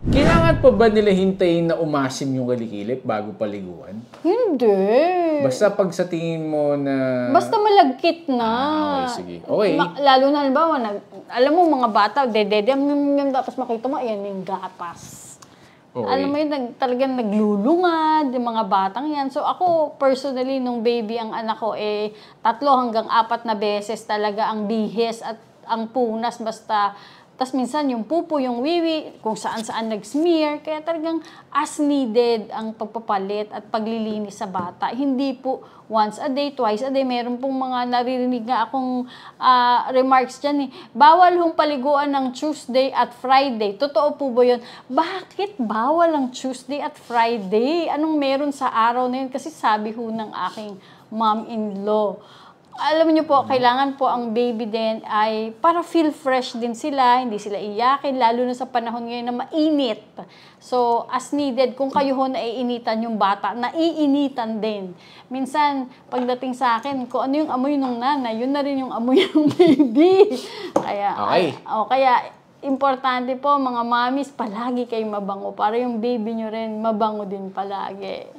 Kailangan pa ba nila hintayin na umasim yung kilikili bago paliguan? Hindi. Basta pag sa tingin mo na... Basta malagkit na. Okay, sige. Okay. Lalo na halimbawa, alam mo mga bata, tapos makita mo, ayan yung gatas. Okay. Alam mo yun, talagang naglulungad yung mga batang yan. So ako, personally, nung baby ang anak ko, 3 hanggang 4 na beses talaga ang bihis at ang punas, basta... Tas minsan yung pupo, yung wiwi, kung saan-saan nag-smear. Kaya talagang as needed ang pagpapalit at paglilinis sa bata. Hindi po once a day, twice a day. Meron pong mga naririnig nga akong remarks dyan. Bawal hong paliguan ng Tuesday at Friday. Totoo po ba yun? Bakit bawal ang Tuesday at Friday? Anong meron sa araw na yun? Kasi sabi ho ng aking mom-in-law. Alam niyo po, kailangan po ang baby din ay para feel fresh din sila, hindi sila iyakin, lalo na sa panahon ngayon na mainit. So, as needed, kung kayo ho naiinitan yung bata, naiinitan din. Minsan, pagdating sa akin, kung ano yung amoy ng nanay, yun na rin yung amoy ng baby. Kaya, Okay. Kaya importante po, mga mamis, palagi kayong mabango para yung baby nyo rin mabango din palagi.